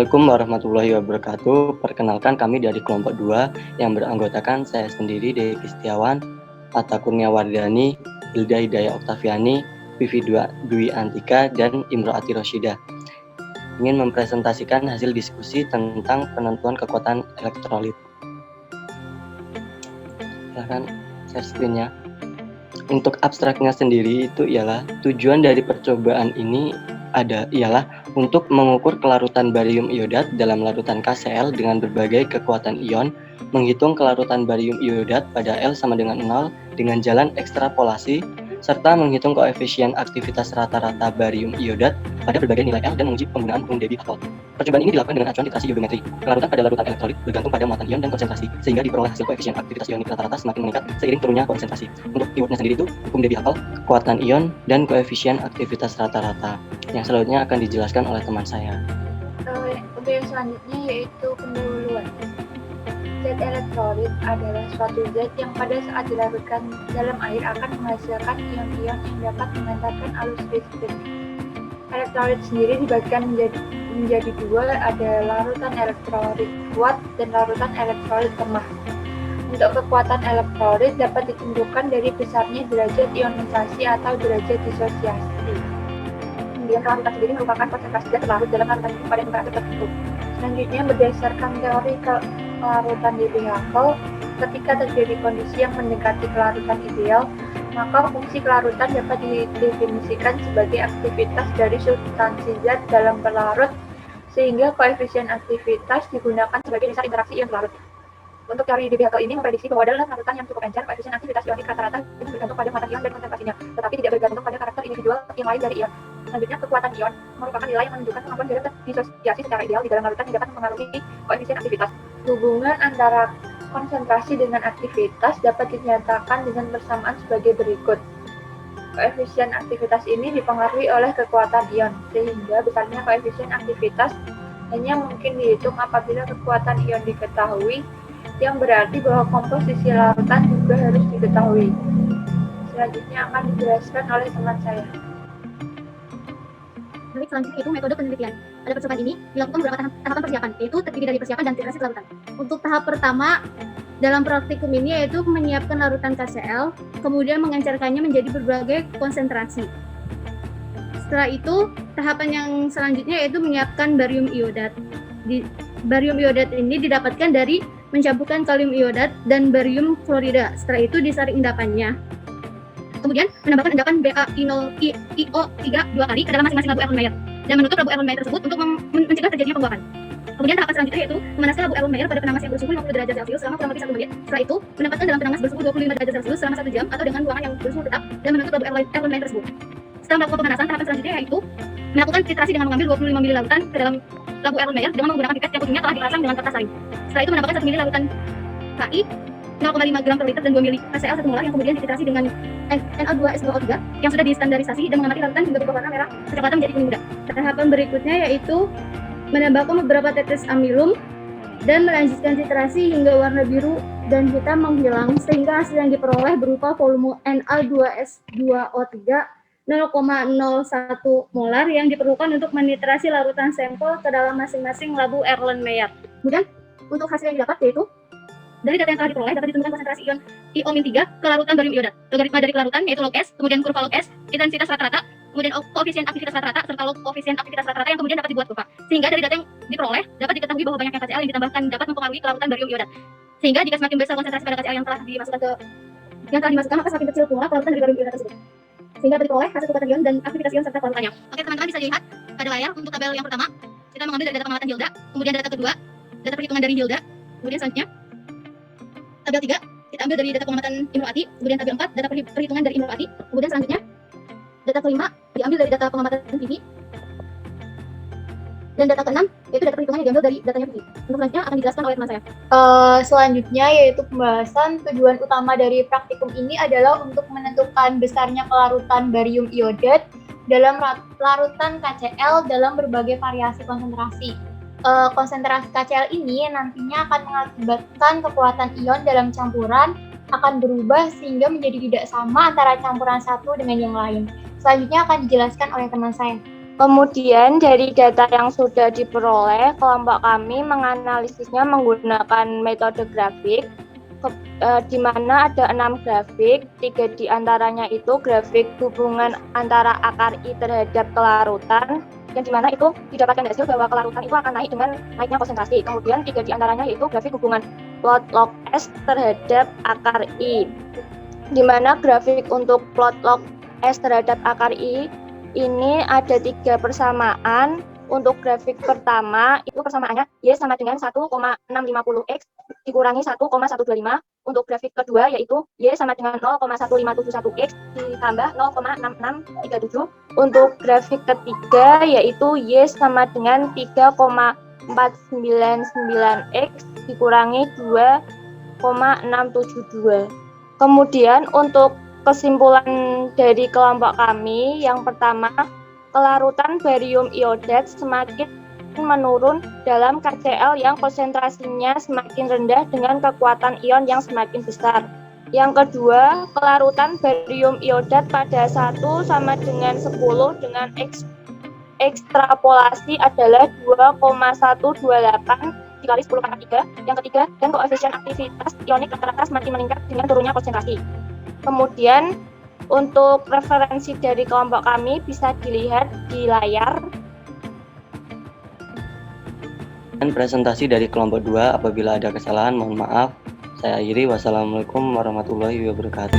Assalamualaikum warahmatullahi wabarakatuh. Perkenalkan kami dari kelompok 2 yang beranggotakan saya sendiri, Devi Setiawan, Atta Kurniawardani, Hilda Hidayah Oktaviani, Vivi Dwi Antika, dan Imro'ati Rosyida. Ingin mempresentasikan hasil diskusi tentang penentuan kekuatan elektrolit. Silahkan share screen-nya. Untuk abstraknya sendiri itu ialah tujuan dari percobaan ini ialah untuk mengukur kelarutan barium iodat dalam larutan KCl dengan berbagai kekuatan ion, menghitung kelarutan barium iodat pada L sama dengan 0 dengan jalan ekstrapolasi, serta menghitung koefisien aktivitas rata-rata barium iodat pada berbagai nilai L dan menguji penggunaan umum Debye atol. Percobaan ini dilakukan dengan acuan titrasi iodometri. Kelarutan pada larutan elektrolit bergantung pada muatan ion dan konsentrasi, sehingga diperoleh hasil koefisien aktivitas ionik rata-rata semakin meningkat seiring turunnya konsentrasi. Untuk keywordnya sendiri itu hukum Debye atol, kekuatan ion, dan koefisien aktivitas rata-rata. Yang selanjutnya akan dijelaskan oleh teman saya. Untuk yang selanjutnya yaitu pendahuluan. Zat elektrolit adalah suatu zat yang pada saat dilarutkan dalam air akan menghasilkan ion-ion yang dapat mengantarkan arus listrik. Elektrolit sendiri dibagikan menjadi dua, ada larutan elektrolit kuat dan larutan elektrolit lemah. Untuk kekuatan elektrolit dapat ditentukan dari besarnya derajat ionisasi atau derajat disosiasi. Kemudian larutan sendiri merupakan konsentrasi zat terlarut dalam larutan itu pada temperatur tertentu. Selanjutnya, berdasarkan teori kelarutan Debye atol, ketika terjadi kondisi yang mendekati kelarutan ideal, maka fungsi kelarutan dapat didefinisikan sebagai aktivitas dari substansi zat dalam pelarut, sehingga koefisien aktivitas digunakan sebagai dasar interaksi ion pelarut. Untuk teori Debye atol ini memprediksi bahwa dalam larutan yang cukup encer, koefisien aktivitas ionik rata-rata bergantung pada muatan ion dan konsentrasinya, tetapi tidak bergantung pada karakter individual yang lain dari ion. Selanjutnya, kekuatan ion merupakan nilai yang menunjukkan kemampuan derajat disosiasi secara ideal di dalam larutan yang dapat mempengaruhi koefisien aktivitas. Hubungan antara konsentrasi dengan aktivitas dapat dinyatakan dengan persamaan sebagai berikut. Koefisien aktivitas ini dipengaruhi oleh kekuatan ion, sehingga besarnya koefisien aktivitas hanya mungkin dihitung apabila kekuatan ion diketahui, yang berarti bahwa komposisi larutan juga harus diketahui. Selanjutnya akan dijelaskan oleh teman saya. Baik, selanjutnya itu metode penelitian. Pada percobaan ini dilakukan beberapa tahapan persiapan, yaitu terdiri dari persiapan dan titrasi larutan. Untuk tahap pertama dalam praktikum ini yaitu menyiapkan larutan KCl, kemudian mengencerkannya menjadi berbagai konsentrasi. Setelah itu, tahapan yang selanjutnya yaitu menyiapkan barium iodat. Barium iodat ini didapatkan dari mencampurkan kalium iodat dan barium klorida. Setelah itu disaring endapannya. Kemudian menambahkan endapan BaIO3 dua kali ke dalam masing-masing labu Erlenmeyer dan menutup labu Erlenmeyer tersebut untuk mencegah terjadinya pembuahan. Kemudian tahapan selanjutnya yaitu memanaskan labu Erlenmeyer pada penamas yang bersuhu 50 derajat Celcius selama kurang lebih 1 menit. Setelah itu, menempatkan dalam penamas bersuhu 25 derajat Celcius selama 1 jam atau dengan ruangan yang bersuhu tetap dan menutup labu Erlenmeyer tersebut. Setelah melakukan pemanasan, tahapan selanjutnya yaitu melakukan titrasi dengan mengambil 25 ml larutan ke dalam labu Erlenmeyer dengan menggunakan pipet yang ujungnya telah dipasang dengan kertas saring. Setelah itu menambahkan 1 ml larutan KI 0,5 gram per liter dan 2 ml KCl 1 molar yang kemudian dititrasi dengan Na2SO3 yang sudah distandarisasi dan mengamati larutan hingga berubah warna merah kecoklatan menjadi kuning muda. Tahapan berikutnya yaitu menambahkan beberapa tetes amilum dan melanjutkan titrasi hingga warna biru dan hitam menghilang sehingga hasil yang diperoleh berupa volume Na2S2O3 0,01 molar yang diperlukan untuk menitrasi larutan sampel ke dalam masing-masing labu Erlenmeyer. Kemudian untuk hasil yang didapat yaitu dari data yang telah diperoleh dapat ditentukan konsentrasi ion IO-3 ke larutan barium iodat. Logaritma dari kelarutan yaitu log S, kemudian kurva log S, intensitas rata-rata, kemudian koefisien aktivitas rata-rata serta log koefisien aktivitas rata-rata yang kemudian dapat dibuat kurva. Sehingga dari data yang diperoleh dapat diketahui bahwa banyaknya KCl yang ditambahkan dapat mempengaruhi kelarutan barium iodat. Sehingga jika semakin besar konsentrasi pada KCl yang telah dimasukkan maka semakin kecil pula kelarutan dari barium iodat tersebut. Sehingga dapat diperoleh hasil kekuatan ion dan aktivitas ion serta kelarutannya. Oke, teman-teman bisa dilihat pada layar untuk tabel yang pertama kita mengambil dari data pengamatan Hilda, kemudian data kedua data perhitungan dari Hilda, kemudian selanjutnya tabel 3 kita ambil dari data pengamatan Imro'ati, kemudian tabel 4 data perhitungan dari Imro'ati, kemudian selanjutnya data kelima diambil dari data pengamatan Vivi, dan data keenam yaitu data perhitungan yang diambil dari datanya Vivi. Untuk selanjutnya akan dijelaskan oleh teman saya. Selanjutnya yaitu pembahasan tujuan utama dari praktikum ini adalah untuk menentukan besarnya kelarutan barium iodat dalam larutan KCl dalam berbagai variasi konsentrasi. Konsentrasi KCl ini nantinya akan mengakibatkan kekuatan ion dalam campuran akan berubah sehingga menjadi tidak sama antara campuran satu dengan yang lain. Selanjutnya akan dijelaskan oleh teman saya. Kemudian dari data yang sudah diperoleh, kelompok kami menganalisisnya menggunakan metode grafik, di mana ada 6 grafik, 3 diantaranya itu grafik hubungan antara akar I terhadap kelarutan, yang dimana itu didapatkan hasil bahwa kelarutan itu akan naik dengan naiknya konsentrasi. Kemudian 3 diantaranya yaitu grafik hubungan plot log S terhadap akar I, di mana grafik untuk plot log S terhadap akar I ini ada 3 persamaan. Untuk grafik pertama itu persamaannya Y sama dengan 1,650X dikurangi 1,125. Untuk grafik kedua yaitu Y sama dengan 0,1571X ditambah 0,6637. Untuk grafik ketiga yaitu Y sama dengan 3,499X dikurangi 2,672. Kemudian untuk kesimpulan dari kelompok kami, yang pertama, kelarutan barium iodat semakin menurun dalam KCl yang konsentrasinya semakin rendah dengan kekuatan ion yang semakin besar. Yang kedua, kelarutan barium iodat pada 1 sama dengan 10 dengan ekstrapolasi adalah 2,128 dikali 10 pangkat 3. Yang ketiga, dan koefisien aktivitas ionik rata-rata semakin meningkat dengan turunnya konsentrasi. Kemudian untuk referensi dari kelompok kami bisa dilihat di layar. Dan presentasi dari kelompok 2, apabila ada kesalahan mohon maaf. Saya akhiri, wassalamualaikum warahmatullahi wabarakatuh.